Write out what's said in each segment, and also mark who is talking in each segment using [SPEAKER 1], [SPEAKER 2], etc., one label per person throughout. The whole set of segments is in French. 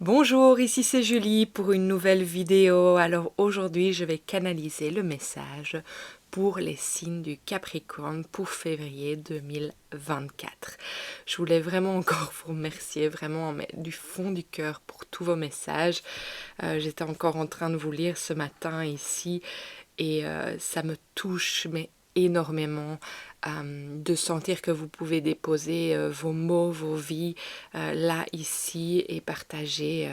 [SPEAKER 1] Bonjour, ici c'est Julie pour une nouvelle vidéo. Alors aujourd'hui, je vais canaliser le message pour les signes du Capricorne pour février 2024. Je voulais vraiment encore vous remercier, vraiment du fond du cœur pour tous vos messages. J'étais encore en train de vous lire ce matin ici et ça me touche mais énormément de sentir que vous pouvez déposer vos mots, vos vies là, ici et partager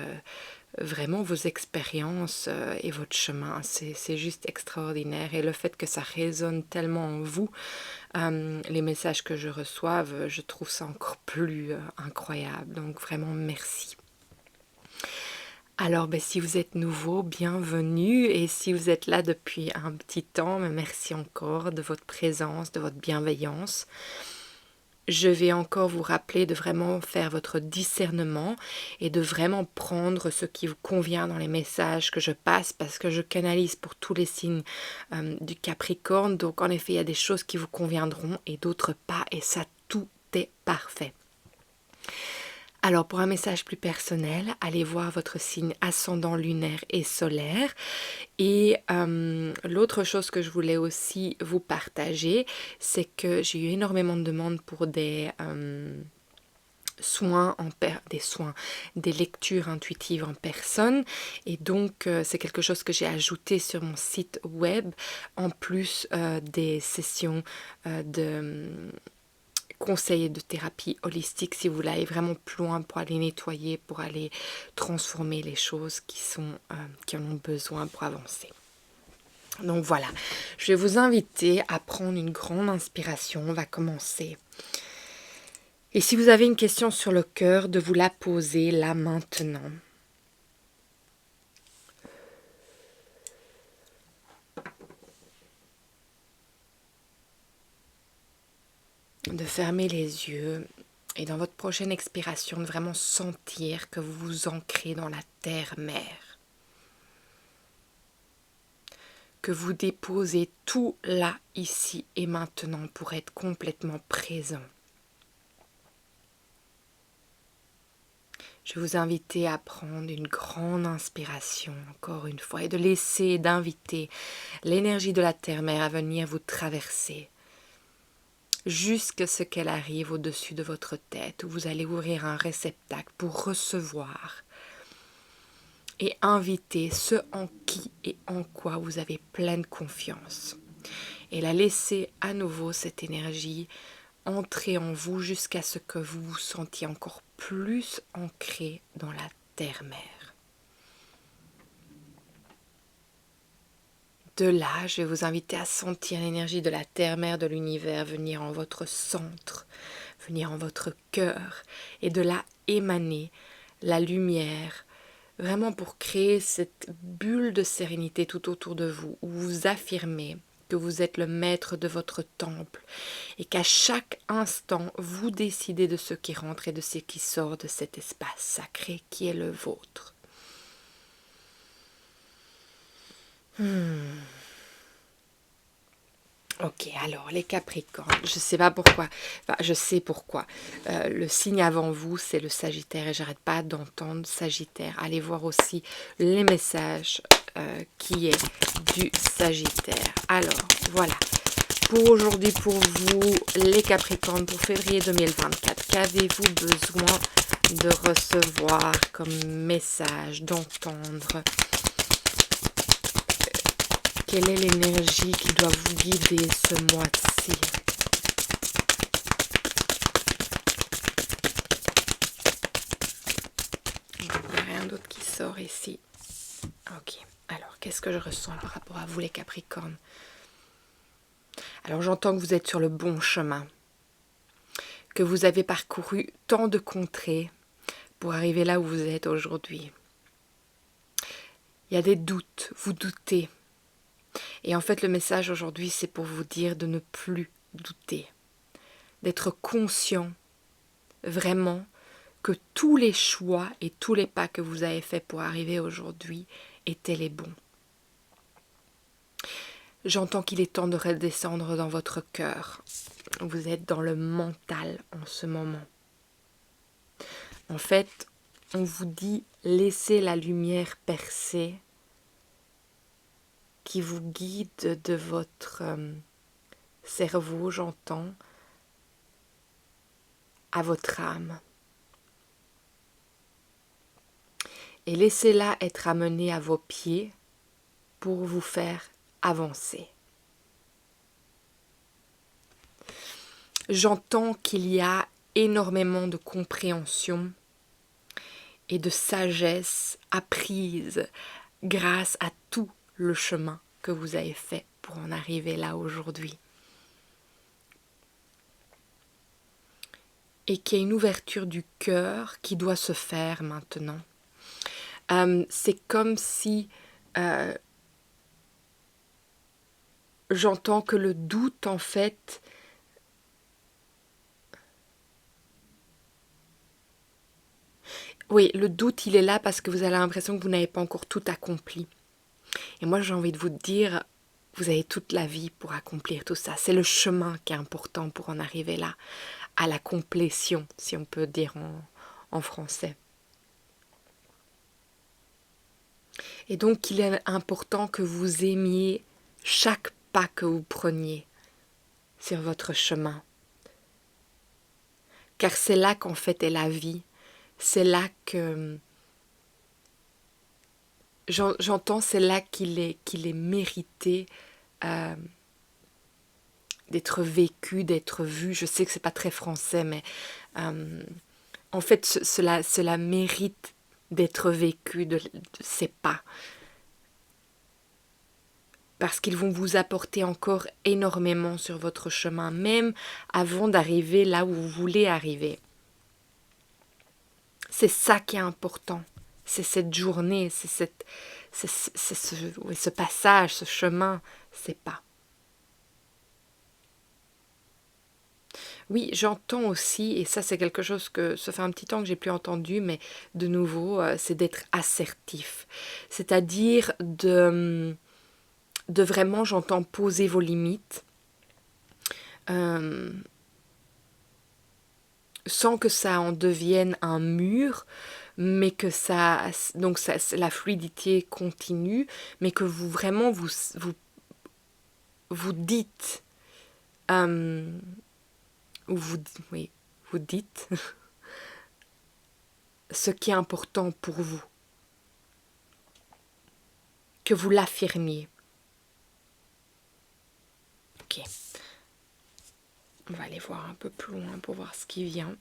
[SPEAKER 1] vraiment vos expériences et votre chemin. C'est juste extraordinaire et le fait que ça résonne tellement en vous, les messages que je reçois, je trouve ça encore plus incroyable. Donc vraiment merci. Alors, si vous êtes nouveau, bienvenue. Et si vous êtes là depuis un petit temps, merci encore de votre présence, de votre bienveillance. Je vais encore vous rappeler de vraiment faire votre discernement et de vraiment prendre ce qui vous convient dans les messages que je passe parce que je canalise pour tous les signes du Capricorne. Donc, en effet, il y a des choses qui vous conviendront et d'autres pas. Et ça, tout est parfait. Alors pour un message plus personnel, allez voir votre signe ascendant lunaire et solaire. Et l'autre chose que je voulais aussi vous partager, c'est que j'ai eu énormément de demandes pour des des lectures intuitives en personne. Et donc c'est quelque chose que j'ai ajouté sur mon site web, en plus des sessions de conseils de thérapie holistique si vous voulez aller vraiment plus loin pour aller nettoyer, pour aller transformer les choses qui en ont besoin pour avancer. Donc voilà, je vais vous inviter à prendre une grande inspiration. On va commencer. Et si vous avez une question sur le cœur, de vous la poser là maintenant. De fermer les yeux et dans votre prochaine expiration, de vraiment sentir que vous vous ancrez dans la terre-mère. Que vous déposez tout là, ici et maintenant pour être complètement présent. Je vais vous inviter à prendre une grande inspiration, encore une fois, et de laisser, d'inviter l'énergie de la terre-mère à venir vous traverser jusqu'à ce qu'elle arrive au-dessus de votre tête, où vous allez ouvrir un réceptacle pour recevoir et inviter ce en qui et en quoi vous avez pleine confiance. Et la laisser à nouveau cette énergie entrer en vous jusqu'à ce que vous vous sentiez encore plus ancré dans la terre-mère. De là, je vais vous inviter à sentir l'énergie de la terre-mère de l'univers venir en votre centre, venir en votre cœur, et de là émaner la lumière, vraiment pour créer cette bulle de sérénité tout autour de vous, où vous affirmez que vous êtes le maître de votre temple et qu'à chaque instant, vous décidez de ce qui rentre et de ce qui sort de cet espace sacré qui est le vôtre. Ok, alors les Capricornes, je sais pas pourquoi, enfin je sais pourquoi. Le signe avant vous, c'est le Sagittaire et j'arrête pas d'entendre Sagittaire. Allez voir aussi les messages qui est du Sagittaire. Alors, voilà. Pour aujourd'hui, pour vous, les Capricornes, pour février 2024, qu'avez-vous besoin de recevoir comme message, d'entendre? Quelle est l'énergie qui doit vous guider ce mois-ci? Il n'y a rien d'autre qui sort ici. Ok, alors qu'est-ce que je ressens par rapport à vous les Capricornes? Alors j'entends que vous êtes sur le bon chemin, que vous avez parcouru tant de contrées pour arriver là où vous êtes aujourd'hui. Il y a des doutes, vous doutez. Et en fait, le message aujourd'hui, c'est pour vous dire de ne plus douter, d'être conscient vraiment que tous les choix et tous les pas que vous avez faits pour arriver aujourd'hui étaient les bons. J'entends qu'il est temps de redescendre dans votre cœur. Vous êtes dans le mental en ce moment. En fait, on vous dit laissez la lumière percer qui vous guide de votre cerveau, j'entends, à votre âme. Et laissez-la être amenée à vos pieds pour vous faire avancer. J'entends qu'il y a énormément de compréhension et de sagesse apprise grâce à tout le chemin que vous avez fait pour en arriver là aujourd'hui. Et qu'il y a une ouverture du cœur qui doit se faire maintenant. C'est comme si j'entends que le doute, en fait, oui, le doute, il est là parce que vous avez l'impression que vous n'avez pas encore tout accompli. Et moi, j'ai envie de vous dire, vous avez toute la vie pour accomplir tout ça. C'est le chemin qui est important pour en arriver là, à la complétion, si on peut dire en français. Et donc, il est important que vous aimiez chaque pas que vous preniez sur votre chemin. Car c'est là qu'en fait est la vie. C'est là que... J'entends, c'est là qu'il est mérité d'être vécu, d'être vu. Je sais que c'est pas très français, mais en fait, cela mérite d'être vécu de ces pas. Parce qu'ils vont vous apporter encore énormément sur votre chemin, même avant d'arriver là où vous voulez arriver. C'est ça qui est important. C'est cette journée, c'est ce passage, ce chemin, c'est pas. Oui, j'entends aussi, et ça c'est quelque chose que ça fait un petit temps que j'ai plus entendu, mais de nouveau, c'est d'être assertif. C'est-à-dire de vraiment, j'entends, poser vos limites, sans que ça en devienne un mur, mais que la fluidité continue, mais que vous vraiment vous dites, vous dites ce qui est important pour vous, que vous l'affirmiez. Ok. On va aller voir un peu plus loin pour voir ce qui vient.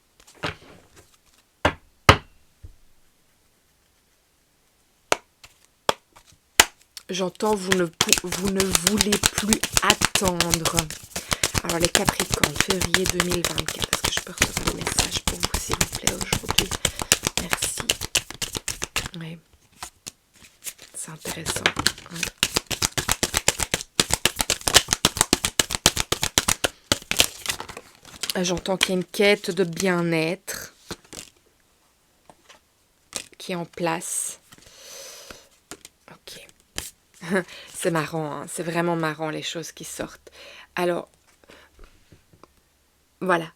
[SPEAKER 1] J'entends, vous ne voulez plus attendre. Alors les Capricornes, février 2024. Est-ce que je peux recevoir un message pour vous, s'il vous plaît, aujourd'hui? Merci. Oui. C'est intéressant. Oui. J'entends qu'il y a une quête de bien-être qui est en place. Ok. C'est marrant, hein, c'est vraiment marrant les choses qui sortent. Alors, voilà.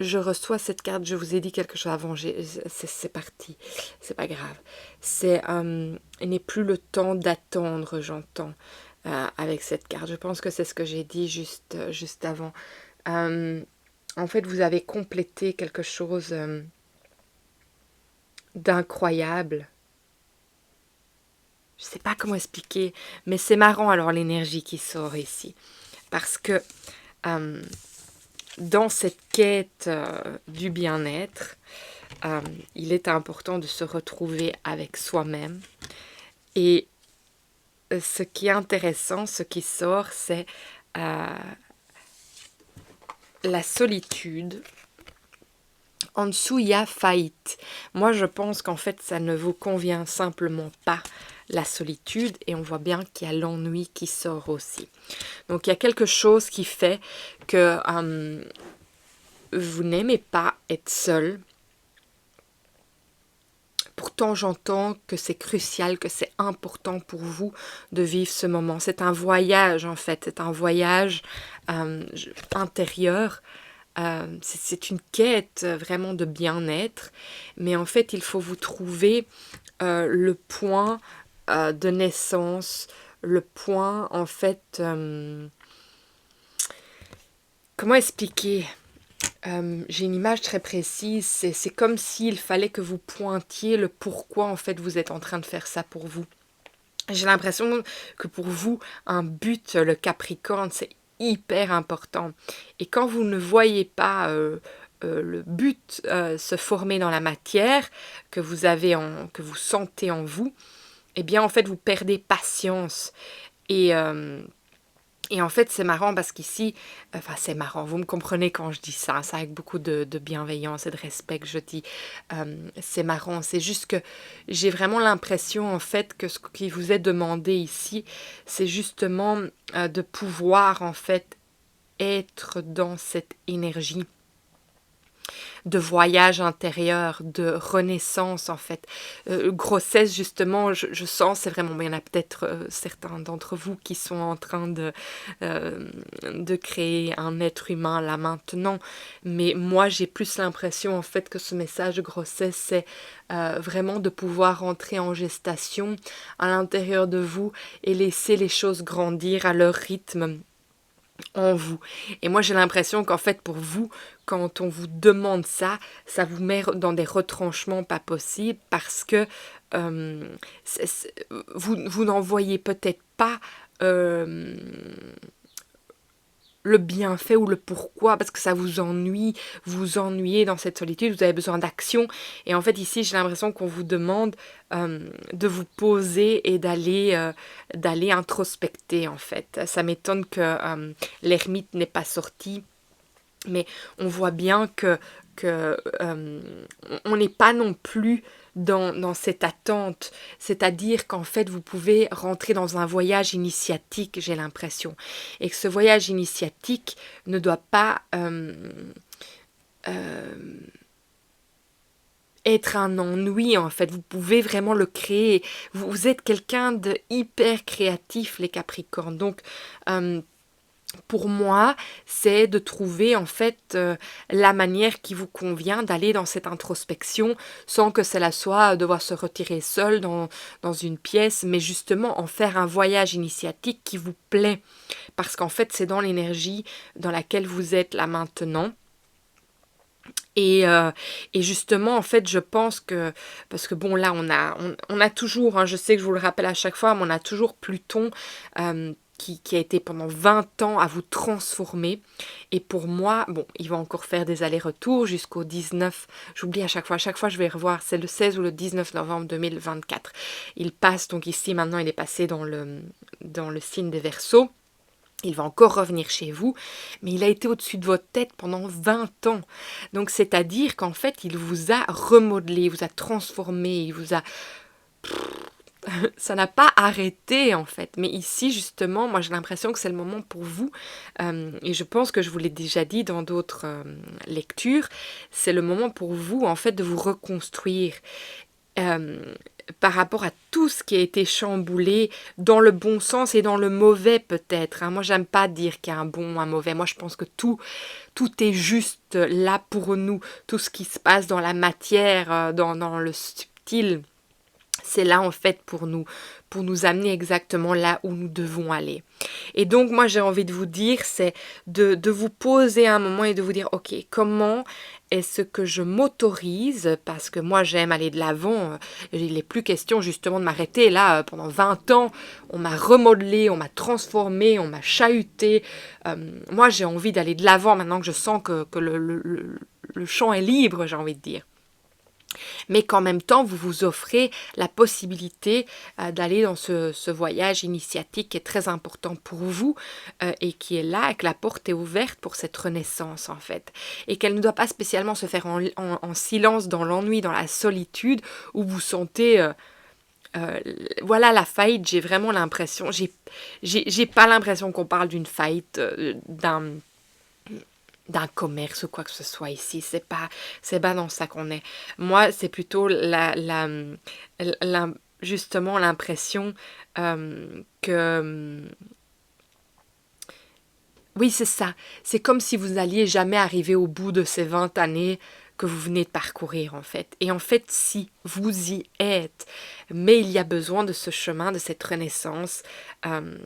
[SPEAKER 1] Je reçois cette carte, je vous ai dit quelque chose avant, c'est parti, c'est pas grave. Il n'est plus le temps d'attendre, j'entends, avec cette carte. Je pense que c'est ce que j'ai dit juste avant. En fait, vous avez complété quelque chose d'incroyable. Je ne sais pas comment expliquer, mais c'est marrant alors l'énergie qui sort ici. Parce que dans cette quête du bien-être, il est important de se retrouver avec soi-même. Et ce qui est intéressant, ce qui sort, c'est la solitude. En dessous, il y a faillite. Moi, je pense qu'en fait, ça ne vous convient simplement pas, la solitude. Et on voit bien qu'il y a l'ennui qui sort aussi. Donc, il y a quelque chose qui fait que vous n'aimez pas être seul. Pourtant, j'entends que c'est crucial, que c'est important pour vous de vivre ce moment. C'est un voyage, en fait. C'est un voyage intérieur C'est une quête vraiment de bien-être, mais en fait, il faut vous trouver le point de naissance, le point, en fait, comment expliquer? J'ai une image très précise, c'est comme s'il fallait que vous pointiez le pourquoi, en fait, vous êtes en train de faire ça pour vous. J'ai l'impression que pour vous, un but, le Capricorne, c'est hyper important. Et quand vous ne voyez pas le but se former dans la matière que vous sentez en vous, eh bien en fait vous perdez patience. Et, euh, et en fait, c'est marrant parce qu'ici, enfin c'est marrant, vous me comprenez quand je dis ça, c'est avec beaucoup de bienveillance et de respect que je dis, c'est marrant, c'est juste que j'ai vraiment l'impression en fait que ce qui vous est demandé ici, c'est justement de pouvoir en fait être dans cette énergie de voyage intérieur, de renaissance en fait. Grossesse justement, je sens, c'est vraiment, il y en a peut-être certains d'entre vous qui sont en train de créer un être humain là maintenant, mais moi j'ai plus l'impression en fait que ce message de grossesse c'est vraiment de pouvoir entrer en gestation à l'intérieur de vous et laisser les choses grandir à leur rythme en vous. Et moi, j'ai l'impression qu'en fait, pour vous, quand on vous demande ça, ça vous met dans des retranchements pas possibles parce que euh, vous n'en voyez peut-être pas euh, le bienfait ou le pourquoi, parce que ça vous ennuie, vous vous ennuyez dans cette solitude, vous avez besoin d'action. Et en fait, ici, j'ai l'impression qu'on vous demande de vous poser et d'aller introspecter, en fait. Ça m'étonne que l'ermite n'ait pas sorti, mais on voit bien que on n'est pas non plus dans cette attente, c'est-à-dire qu'en fait vous pouvez rentrer dans un voyage initiatique, j'ai l'impression, et que ce voyage initiatique ne doit pas euh, être un ennui en fait, vous pouvez vraiment le créer, vous êtes quelqu'un de hyper créatif les Capricornes, donc pour moi, c'est de trouver en fait la manière qui vous convient d'aller dans cette introspection sans que cela soit devoir se retirer seul dans une pièce, mais justement en faire un voyage initiatique qui vous plaît. Parce qu'en fait, c'est dans l'énergie dans laquelle vous êtes là maintenant. Et justement, en fait, je pense que, parce que bon, là, on a toujours, hein, je sais que je vous le rappelle à chaque fois, mais on a toujours Pluton qui a été pendant 20 ans à vous transformer. Et pour moi, bon, il va encore faire des allers-retours jusqu'au 19, j'oublie à chaque fois je vais revoir, c'est le 16 ou le 19 novembre 2024. Il passe, donc ici, maintenant, il est passé dans le signe des Verseaux. Il va encore revenir chez vous, mais il a été au-dessus de votre tête pendant 20 ans. Donc c'est-à-dire qu'en fait, il vous a remodelé, il vous a transformé, il vous a... Ça n'a pas arrêté en fait. Mais ici, justement, moi j'ai l'impression que c'est le moment pour vous, et je pense que je vous l'ai déjà dit dans d'autres lectures, c'est le moment pour vous en fait de vous reconstruire. euh, Par rapport à tout ce qui a été chamboulé dans le bon sens et dans le mauvais peut-être, hein. Moi, j'aime pas dire qu'il y a un bon ou un mauvais. Moi, je pense que tout est juste là pour nous. Tout ce qui se passe dans la matière, dans le subtil, c'est là en fait pour nous amener exactement là où nous devons aller. Et donc moi j'ai envie de vous dire, c'est de vous poser un moment et de vous dire, ok, comment est-ce que je m'autorise, parce que moi j'aime aller de l'avant, il n'est plus question justement de m'arrêter, là pendant 20 ans, on m'a remodelé, on m'a transformé, on m'a chahuté, moi j'ai envie d'aller de l'avant maintenant que je sens que le champ est libre, j'ai envie de dire, mais qu'en même temps, vous vous offrez la possibilité d'aller dans ce voyage initiatique qui est très important pour vous et qui est là, et que la porte est ouverte pour cette renaissance en fait. Et qu'elle ne doit pas spécialement se faire en silence, dans l'ennui, dans la solitude, où vous sentez... voilà la faillite, j'ai vraiment l'impression, j'ai pas l'impression qu'on parle d'une faillite, d'un commerce ou quoi que ce soit ici. C'est pas dans ça qu'on est. Moi, c'est plutôt justement l'impression que Oui, c'est ça. C'est comme si vous n'alliez jamais arriver au bout de ces 20 années que vous venez de parcourir, en fait. Et en fait, si vous y êtes, mais il y a besoin de ce chemin, de cette renaissance. euh,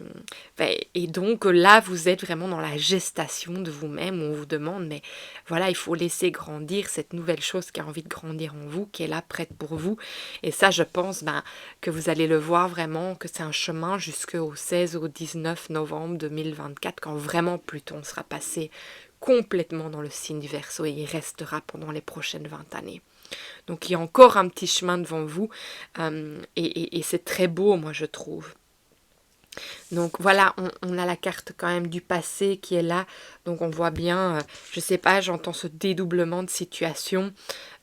[SPEAKER 1] et donc là, vous êtes vraiment dans la gestation de vous-même, où on vous demande, mais voilà, il faut laisser grandir cette nouvelle chose qui a envie de grandir en vous, qui est là, prête pour vous. Et ça, je pense que vous allez le voir vraiment, que c'est un chemin jusqu'au 16 au 19 novembre 2024, quand vraiment Pluton sera passé complètement dans le signe du Verseau et il restera pendant les prochaines 20 années. Donc il y a encore un petit chemin devant vous et c'est très beau, moi je trouve. Donc voilà, on a la carte quand même du passé qui est là. Donc on voit bien, je sais pas, j'entends ce dédoublement de situation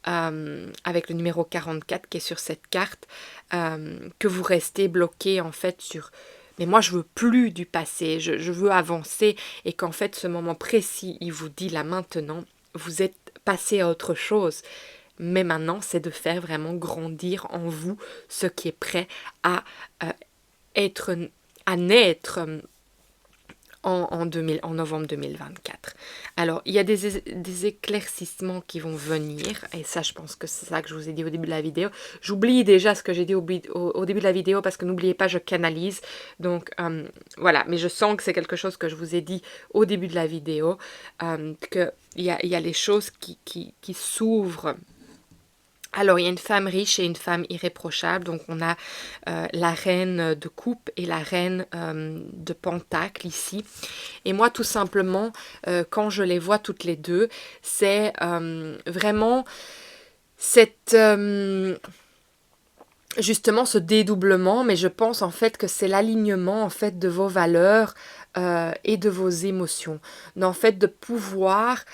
[SPEAKER 1] avec le numéro 44 qui est sur cette carte, que vous restez bloqué en fait sur... Mais moi, je veux plus du passé, je veux avancer et qu'en fait, ce moment précis, il vous dit là maintenant, vous êtes passé à autre chose. Mais maintenant, c'est de faire vraiment grandir en vous ce qui est prêt à être, à naître en novembre 2024. Alors, il y a des éclaircissements qui vont venir, et ça, je pense que c'est ça que je vous ai dit au début de la vidéo. J'oublie déjà ce que j'ai dit au début de la vidéo, parce que n'oubliez pas, je canalise. Donc, voilà, mais je sens que c'est quelque chose que je vous ai dit au début de la vidéo, qu'il y a les choses qui s'ouvrent. Alors, il y a une femme riche et une femme irréprochable. Donc, on a la reine de coupe et la reine de pentacle ici. Et moi, tout simplement, quand je les vois toutes les deux, c'est vraiment cette... justement ce dédoublement, mais je pense en fait que c'est l'alignement en fait de vos valeurs et de vos émotions. En fait, de pouvoir...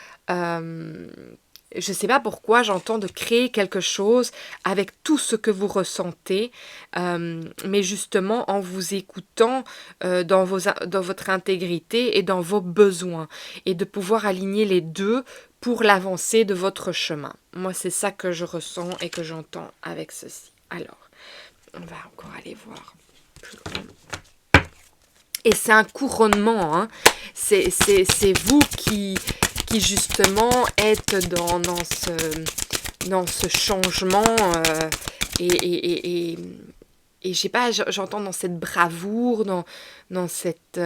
[SPEAKER 1] je ne sais pas pourquoi j'entends de créer quelque chose avec tout ce que vous ressentez, mais justement en vous écoutant dans votre intégrité et dans vos besoins, et de pouvoir aligner les deux pour l'avancée de votre chemin. Moi, c'est ça que je ressens et que j'entends avec ceci. Alors, on va encore aller voir plus loin. Et c'est un couronnement, hein. C'est vous qui justement êtes dans ce changement et je sais pas, j'entends dans cette bravoure, dans cette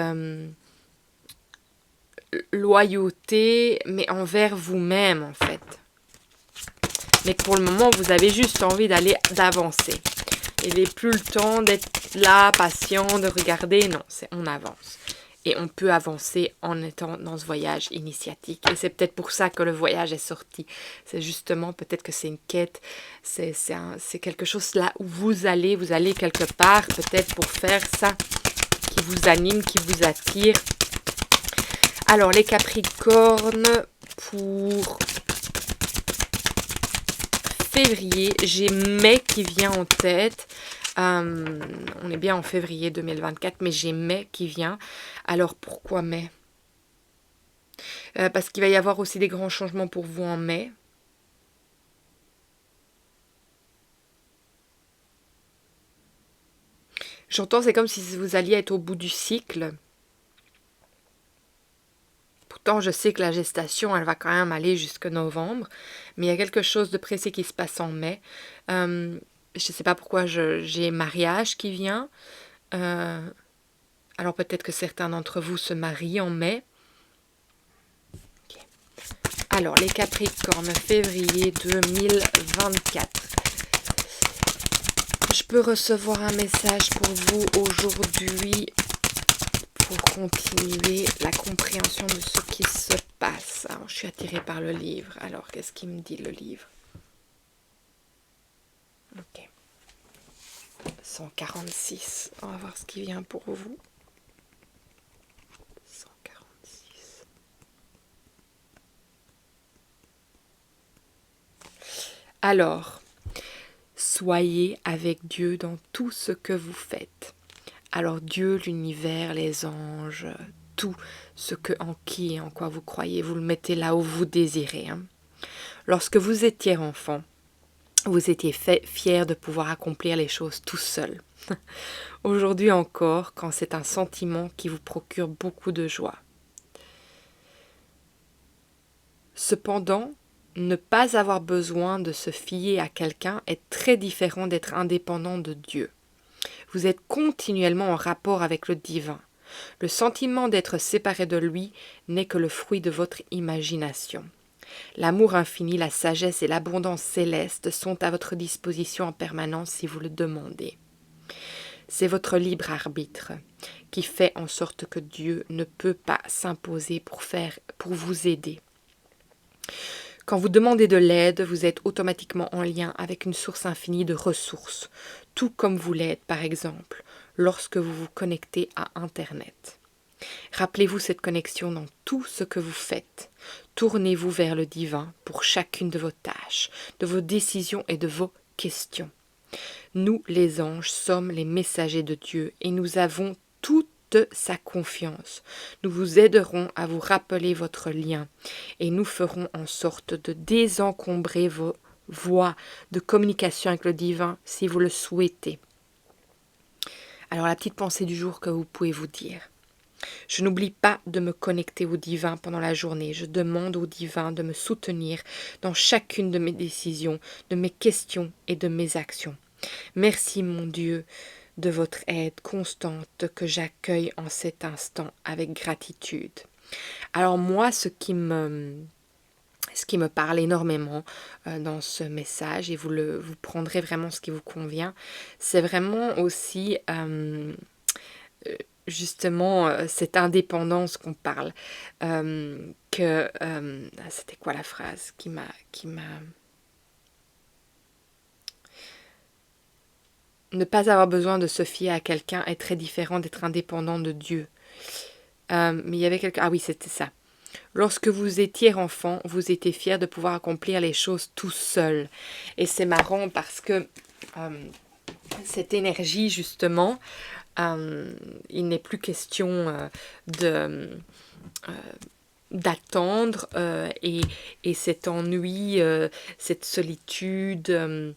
[SPEAKER 1] loyauté, mais envers vous-même en fait. Mais pour le moment, vous avez juste envie d'avancer. Il n'est plus le temps d'être là, patient, de regarder. Non, on avance. Et on peut avancer en étant dans ce voyage initiatique. Et c'est peut-être pour ça que le voyage est sorti. C'est justement, peut-être que c'est une quête. C'est quelque chose là où vous allez quelque part, peut-être pour faire ça qui vous anime, qui vous attire. Alors, les Capricornes, pour février, j'ai mai qui vient en tête. On est bien en février 2024, mais j'ai mai qui vient. Alors pourquoi mai? Parce qu'il va y avoir aussi des grands changements pour vous en mai. J'entends, c'est comme si vous alliez être au bout du cycle. Pourtant, je sais que la gestation, elle va quand même aller jusqu'à novembre. Mais il y a quelque chose de précis qui se passe en mai. Je ne sais pas pourquoi j'ai mariage qui vient. Alors peut-être que certains d'entre vous se marient en mai. Okay. Alors, les Capricornes, février 2024. Je peux recevoir un message pour vous aujourd'hui pour continuer la compréhension de ce qui se passe. Alors, je suis attirée par le livre. Alors, qu'est-ce qu'il me dit le livre? Ok. 146. On va voir ce qui vient pour vous. 146. Alors, soyez avec Dieu dans tout ce que vous faites. Alors Dieu, l'univers, les anges, tout ce en qui et en quoi vous croyez, vous le mettez là où vous désirez. Hein. Lorsque vous étiez enfant, vous étiez fier de pouvoir accomplir les choses tout seul. Aujourd'hui encore, quand c'est un sentiment qui vous procure beaucoup de joie. Cependant, ne pas avoir besoin de se fier à quelqu'un est très différent d'être indépendant de Dieu. Vous êtes continuellement en rapport avec le divin. Le sentiment d'être séparé de lui n'est que le fruit de votre imagination. L'amour infini, la sagesse et l'abondance céleste sont à votre disposition en permanence si vous le demandez. C'est votre libre arbitre qui fait en sorte que Dieu ne peut pas s'imposer pour vous aider. Quand vous demandez de l'aide, vous êtes automatiquement en lien avec une source infinie de ressources, tout comme vous l'êtes, par exemple, lorsque vous vous connectez à Internet. Rappelez-vous cette connexion dans tout ce que vous faites. Tournez-vous vers le divin pour chacune de vos tâches, de vos décisions et de vos questions. Nous, les anges, sommes les messagers de Dieu et nous avons toute sa confiance. Nous vous aiderons à vous rappeler votre lien et nous ferons en sorte de désencombrer vos voies de communication avec le divin si vous le souhaitez. Alors la petite pensée du jour que vous pouvez vous dire. Je n'oublie pas de me connecter au divin pendant la journée. Je demande au divin de me soutenir dans chacune de mes décisions, de mes questions et de mes actions. Merci mon Dieu de votre aide constante que j'accueille en cet instant avec gratitude. Alors moi, ce qui me parle énormément dans ce message, et vous prendrez vraiment ce qui vous convient, c'est vraiment aussi justement cette indépendance qu'on parle. C'était quoi la phrase qui m'a Ne pas avoir besoin de se fier à quelqu'un est très différent d'être indépendant de Dieu. Mais il y avait quelqu'un... Ah oui, c'était ça. Lorsque vous étiez enfant, vous étiez fier de pouvoir accomplir les choses tout seul. Et c'est marrant parce que cette énergie, justement, il n'est plus question d'attendre et cet ennui, cette solitude...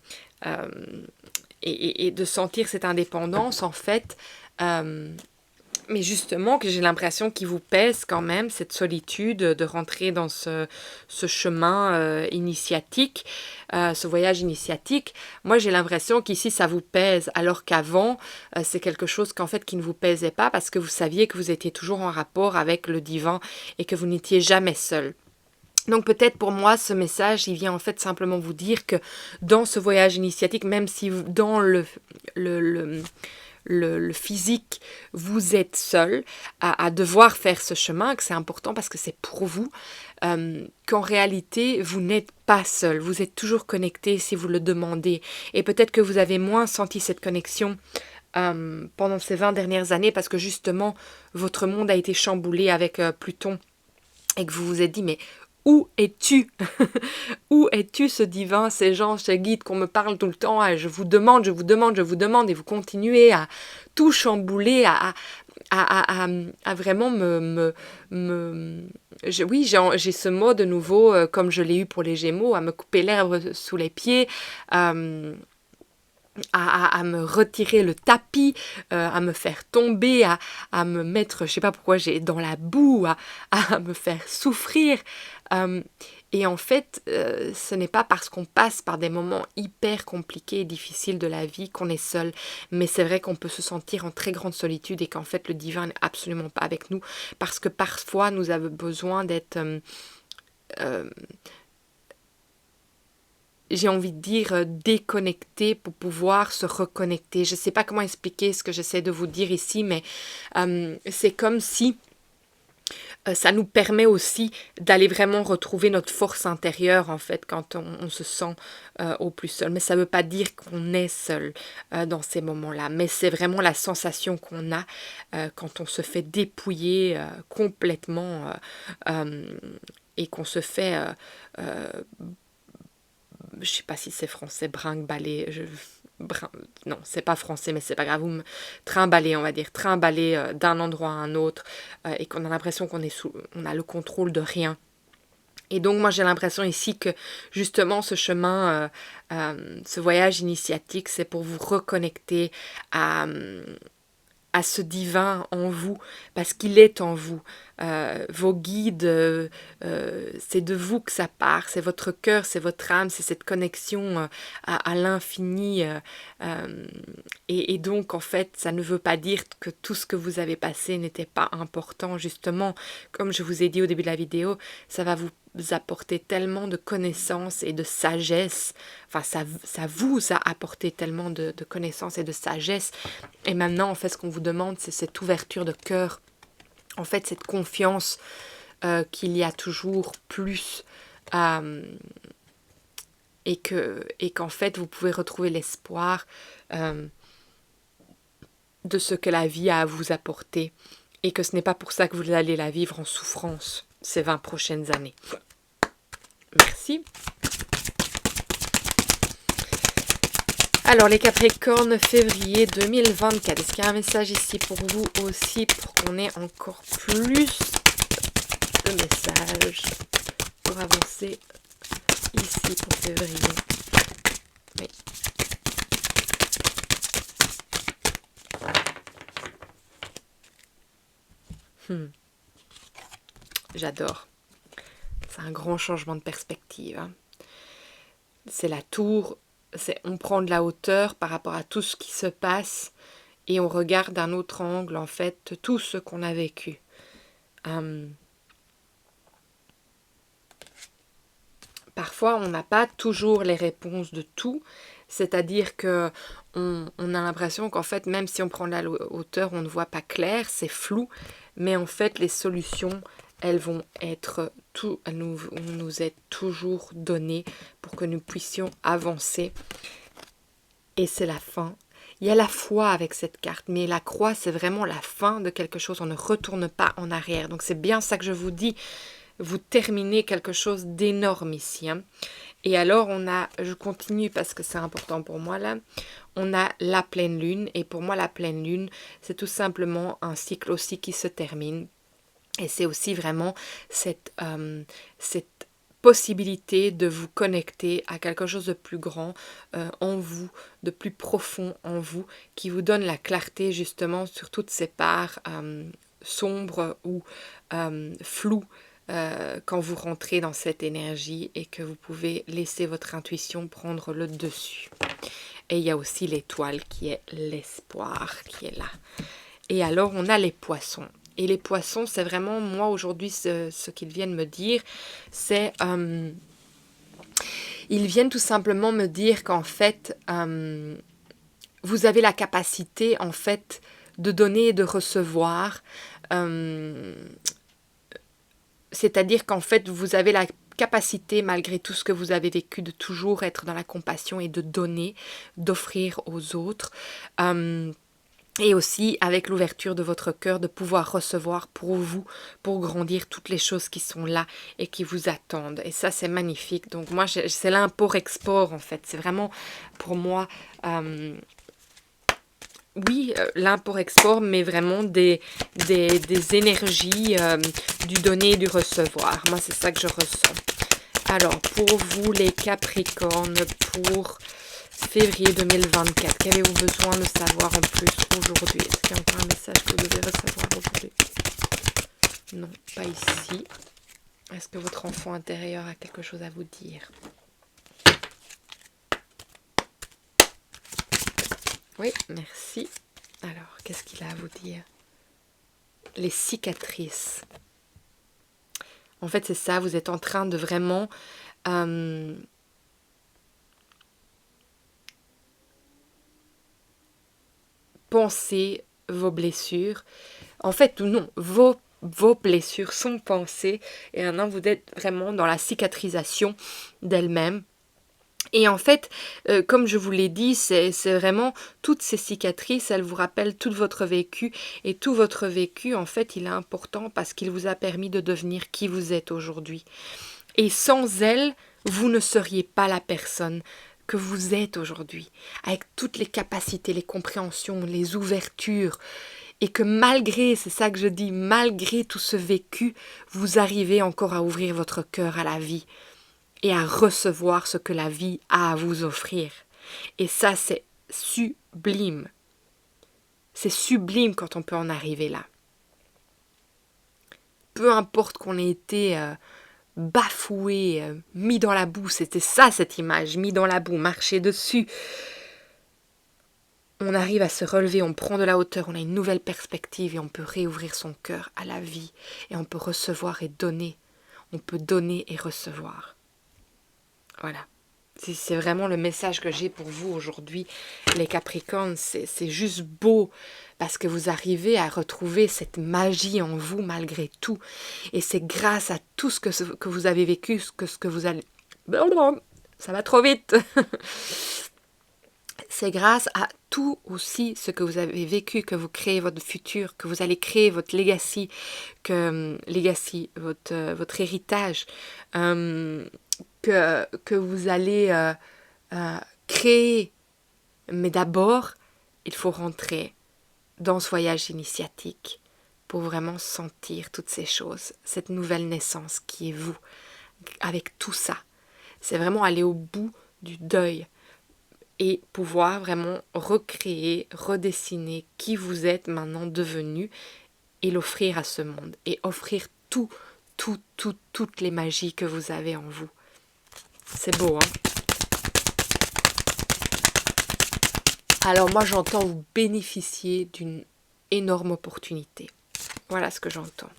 [SPEAKER 1] Et de sentir cette indépendance, en fait, mais justement que j'ai l'impression qu'il vous pèse quand même, cette solitude, de rentrer dans ce chemin initiatique, ce voyage initiatique. Moi, j'ai l'impression qu'ici, ça vous pèse, alors qu'avant, c'est quelque chose qu'en fait, qui ne vous pèsait pas, parce que vous saviez que vous étiez toujours en rapport avec le divin et que vous n'étiez jamais seul. Donc peut-être pour moi, ce message, il vient en fait simplement vous dire que dans ce voyage initiatique, même si dans le physique, vous êtes seul à devoir faire ce chemin, que c'est important parce que c'est pour vous, qu'en réalité, vous n'êtes pas seul. Vous êtes toujours connecté si vous le demandez. Et peut-être que vous avez moins senti cette connexion pendant ces 20 dernières années parce que justement, votre monde a été chamboulé avec Pluton et que vous vous êtes dit, mais où es-tu? Où es-tu ce divin, ces gens, ces guides qu'on me parle tout le temps? Je vous demande, je vous demande, je vous demande, et vous continuez à tout chambouler, à vraiment oui, j'ai ce mot de nouveau, comme je l'ai eu pour les Gémeaux, à me couper l'herbe sous les pieds, à me retirer le tapis, à me faire tomber, à me mettre, je sais pas pourquoi, dans la boue, à me faire souffrir. Et en fait, ce n'est pas parce qu'on passe par des moments hyper compliqués et difficiles de la vie qu'on est seul. Mais c'est vrai qu'on peut se sentir en très grande solitude et qu'en fait, le divin n'est absolument pas avec nous. Parce que parfois, nous avons besoin d'être... j'ai envie de dire déconnecté pour pouvoir se reconnecter. Je ne sais pas comment expliquer ce que j'essaie de vous dire ici, mais c'est comme si ça nous permet aussi d'aller vraiment retrouver notre force intérieure, en fait, quand on se sent au plus seul. Mais ça ne veut pas dire qu'on est seul dans ces moments-là. Mais c'est vraiment la sensation qu'on a quand on se fait dépouiller complètement et qu'on se fait... je sais pas si c'est français, brinque-baller, non, c'est pas français, mais c'est pas grave, trimballer, on va dire, trimballer d'un endroit à un autre, et qu'on a l'impression on a le contrôle de rien. Et donc, moi, j'ai l'impression ici que, justement, ce chemin, ce voyage initiatique, c'est pour vous reconnecter à à ce divin en vous, parce qu'il est en vous. Vos guides, c'est de vous que ça part, c'est votre cœur, c'est votre âme, c'est cette connexion à l'infini. Et donc, en fait, ça ne veut pas dire que tout ce que vous avez passé n'était pas important. Justement, comme je vous ai dit au début de la vidéo, ça va vous apporter tellement de connaissances et de sagesse. Enfin, ça vous a apporté tellement de connaissances et de sagesse. Et maintenant, en fait, ce qu'on vous demande, c'est cette ouverture de cœur. En fait, cette confiance qu'il y a toujours plus et qu'en fait, vous pouvez retrouver l'espoir de ce que la vie a à vous apporter et que ce n'est pas pour ça que vous allez la vivre en souffrance ces 20 prochaines années. Merci. Alors les Capricornes, février 2024. Est-ce qu'il y a un message ici pour vous aussi pour qu'on ait encore plus de messages pour avancer ici pour février? Oui. J'adore. C'est un grand changement de perspective. Hein. C'est la tour, on prend de la hauteur par rapport à tout ce qui se passe et on regarde d'un autre angle, en fait, tout ce qu'on a vécu. Parfois, on n'a pas toujours les réponses de tout, c'est-à-dire que on a l'impression qu'en fait, même si on prend de la hauteur, on ne voit pas clair, c'est flou, mais en fait, les solutions, elles vont nous être toujours données pour que nous puissions avancer. Et c'est la fin. Il y a la foi avec cette carte, mais la croix, c'est vraiment la fin de quelque chose. On ne retourne pas en arrière. Donc c'est bien ça que je vous dis. Vous terminez quelque chose d'énorme ici. Hein. Et alors, je continue parce que c'est important pour moi là, on a la pleine lune. Et pour moi, la pleine lune, c'est tout simplement un cycle aussi qui se termine. Et c'est aussi vraiment cette possibilité de vous connecter à quelque chose de plus grand en vous, de plus profond en vous, qui vous donne la clarté justement sur toutes ces parts sombres ou floues quand vous rentrez dans cette énergie et que vous pouvez laisser votre intuition prendre le dessus. Et il y a aussi l'étoile qui est l'espoir qui est là. Et alors on a les poissons. Et les poissons, c'est vraiment, moi aujourd'hui, ce qu'ils viennent me dire, c'est... ils viennent tout simplement me dire qu'en fait, vous avez la capacité, en fait, de donner et de recevoir. C'est-à-dire qu'en fait, vous avez la capacité, malgré tout ce que vous avez vécu, de toujours être dans la compassion et de donner, d'offrir aux autres. Et aussi, avec l'ouverture de votre cœur, de pouvoir recevoir pour vous, pour grandir toutes les choses qui sont là et qui vous attendent. Et ça, c'est magnifique. Donc moi, c'est l'import-export, en fait. C'est vraiment, pour moi, l'import-export, mais vraiment des énergies du donner et du recevoir. Moi, c'est ça que je ressens. Alors, pour vous, les Capricornes, pour... février 2024. Qu'avez-vous besoin de savoir en plus aujourd'hui? Est-ce qu'il y a encore un message que vous devez recevoir aujourd'hui? Non, pas ici. Est-ce que votre enfant intérieur a quelque chose à vous dire? Oui, merci. Alors, qu'est-ce qu'il a à vous dire? Les cicatrices. En fait, c'est ça, vous êtes en train de vraiment... penser vos blessures. En fait, non, vos blessures sont pensées et maintenant vous êtes vraiment dans la cicatrisation d'elles-mêmes. Et en fait, comme je vous l'ai dit, c'est vraiment toutes ces cicatrices, elles vous rappellent tout votre vécu. Et tout votre vécu, en fait, il est important parce qu'il vous a permis de devenir qui vous êtes aujourd'hui. Et sans elles, vous ne seriez pas la personne que vous êtes aujourd'hui, avec toutes les capacités, les compréhensions, les ouvertures, et que malgré, c'est ça que je dis, malgré tout ce vécu, vous arrivez encore à ouvrir votre cœur à la vie et à recevoir ce que la vie a à vous offrir. Et ça, c'est sublime. C'est sublime quand on peut en arriver là. Peu importe qu'on ait été bafoué, mis dans la boue, c'était ça cette image, mis dans la boue, marcher dessus. On arrive à se relever, on prend de la hauteur, on a une nouvelle perspective et on peut réouvrir son cœur à la vie et on peut recevoir et donner. On peut donner et recevoir. Voilà. C'est vraiment le message que j'ai pour vous aujourd'hui, les Capricornes. C'est juste beau parce que vous arrivez à retrouver cette magie en vous malgré tout. Et c'est grâce à tout ce que vous avez vécu, ce que vous allez... Ça va trop vite. C'est grâce à tout aussi ce que vous avez vécu que vous créez votre futur, que vous allez créer votre legacy, votre héritage, que vous allez créer. Mais d'abord, il faut rentrer dans ce voyage initiatique pour vraiment sentir toutes ces choses, cette nouvelle naissance qui est vous, avec tout ça. C'est vraiment aller au bout du deuil et pouvoir vraiment recréer, redessiner qui vous êtes maintenant devenu et l'offrir à ce monde et offrir toutes les magies que vous avez en vous. C'est beau, hein? Alors moi j'entends vous bénéficier d'une énorme opportunité. Voilà ce que j'entends.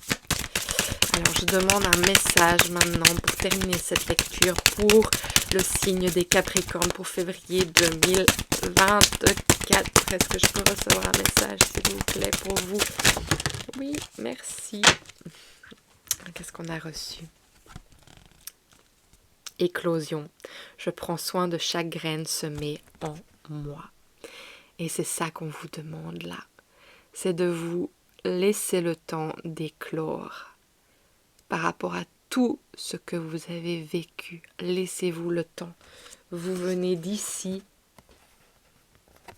[SPEAKER 1] Alors je demande un message maintenant pour terminer cette lecture pour le signe des Capricornes pour février 2024. Est-ce que je peux recevoir un message s'il vous plaît pour vous? Oui, merci. Qu'est-ce qu'on a reçu? Éclosion. Je prends soin de chaque graine semée en moi. Et c'est ça qu'on vous demande là. C'est de vous laisser le temps d'éclore par rapport à tout ce que vous avez vécu. Laissez-vous le temps. Vous venez d'ici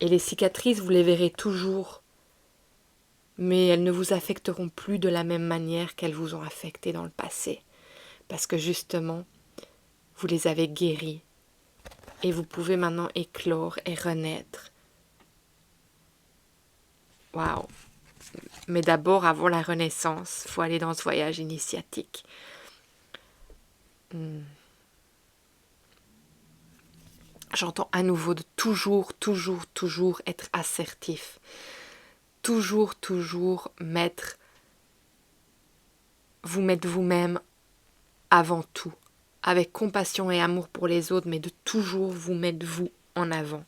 [SPEAKER 1] et les cicatrices, vous les verrez toujours. Mais elles ne vous affecteront plus de la même manière qu'elles vous ont affecté dans le passé. Parce que justement, vous les avez guéries. Et vous pouvez maintenant éclore et renaître. Waouh! Mais d'abord, avant la renaissance, il faut aller dans ce voyage initiatique. J'entends à nouveau de toujours être assertif. Toujours mettre vous-même avant tout. Avec compassion et amour pour les autres, mais de toujours vous mettre vous en avant.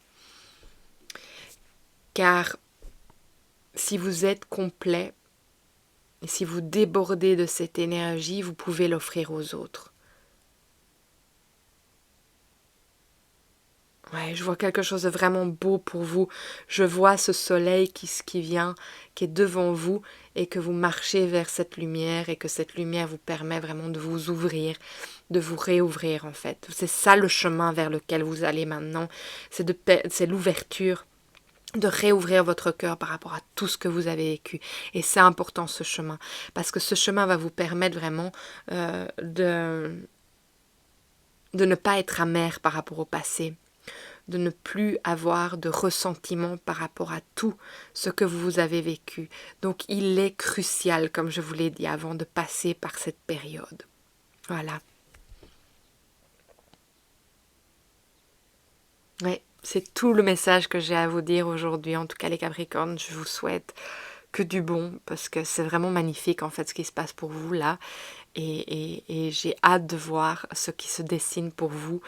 [SPEAKER 1] Car si vous êtes complet, et si vous débordez de cette énergie, vous pouvez l'offrir aux autres. Ouais, je vois quelque chose de vraiment beau pour vous. Je vois ce soleil qui vient, qui est devant vous, et que vous marchez vers cette lumière, et que cette lumière vous permet vraiment de vous ouvrir, de vous réouvrir en fait. C'est ça le chemin vers lequel vous allez maintenant. C'est l'ouverture, de réouvrir votre cœur par rapport à tout ce que vous avez vécu. Et c'est important ce chemin, parce que ce chemin va vous permettre vraiment de ne pas être amer par rapport au passé, de ne plus avoir de ressentiment par rapport à tout ce que vous avez vécu. Donc il est crucial, comme je vous l'ai dit avant, de passer par cette période. Voilà. Oui, c'est tout le message que j'ai à vous dire aujourd'hui. En tout cas, les Capricornes, je vous souhaite que du bon, parce que c'est vraiment magnifique en fait ce qui se passe pour vous là. Et j'ai hâte de voir ce qui se dessine pour vous.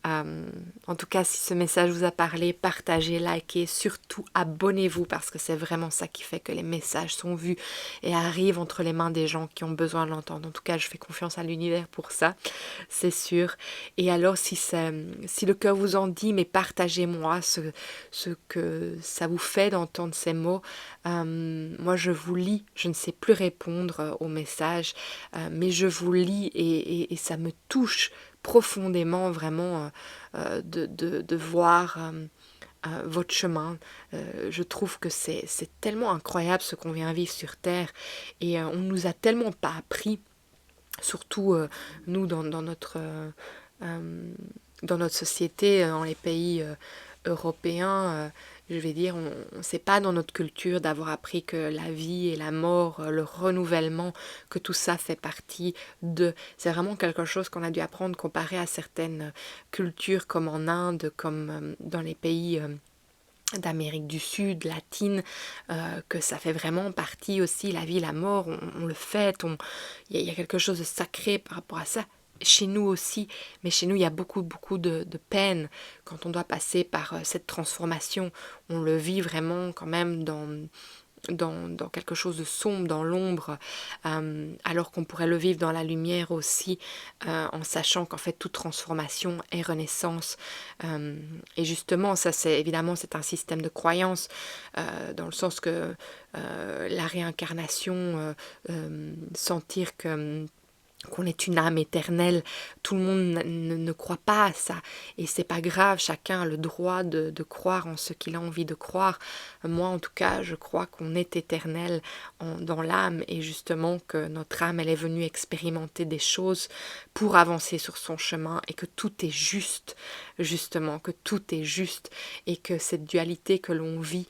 [SPEAKER 1] En tout cas, si ce message vous a parlé, partagez, likez, surtout abonnez-vous, parce que c'est vraiment ça qui fait que les messages sont vus et arrivent entre les mains des gens qui ont besoin de l'entendre. En tout cas, je fais confiance à l'univers pour ça, c'est sûr. Et alors, si le cœur vous en dit, mais partagez-moi ce que ça vous fait d'entendre ces mots. Moi, je vous lis, je ne sais plus répondre aux messages, mais je vous lis et ça me touche profondément vraiment de voir votre chemin. Je trouve que c'est tellement incroyable ce qu'on vient vivre sur Terre, et on nous a tellement pas appris, surtout nous dans notre société, dans les pays européens. je vais dire, c'est pas dans notre culture d'avoir appris que la vie et la mort, le renouvellement, que tout ça fait partie de. C'est vraiment quelque chose qu'on a dû apprendre comparé à certaines cultures comme en Inde, comme dans les pays d'Amérique du Sud, latine, que ça fait vraiment partie aussi, la vie, la mort, on le fête, y a quelque chose de sacré par rapport à ça. Chez nous aussi, mais chez nous il y a beaucoup de peine quand on doit passer par cette transformation. On le vit vraiment quand même dans quelque chose de sombre, dans l'ombre, alors qu'on pourrait le vivre dans la lumière aussi, en sachant qu'en fait toute transformation est renaissance. Et justement, ça c'est évidemment c'est un système de croyance, dans le sens que la réincarnation, sentir que qu'on est une âme éternelle, tout le monde ne croit pas à ça, et c'est pas grave, chacun a le droit de croire en ce qu'il a envie de croire. Moi en tout cas je crois qu'on est éternel dans l'âme, et justement que notre âme elle est venue expérimenter des choses pour avancer sur son chemin, et que tout est juste, justement que tout est juste, et que cette dualité que l'on vit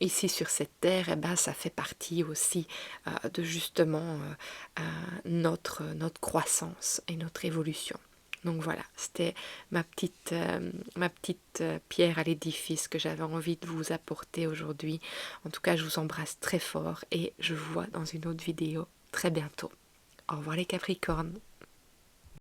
[SPEAKER 1] ici sur cette terre, eh ben, ça fait partie aussi de justement notre croissance et notre évolution. Donc voilà, c'était ma petite pierre à l'édifice que j'avais envie de vous apporter aujourd'hui. En tout cas, je vous embrasse très fort et je vous vois dans une autre vidéo très bientôt. Au revoir les Capricornes.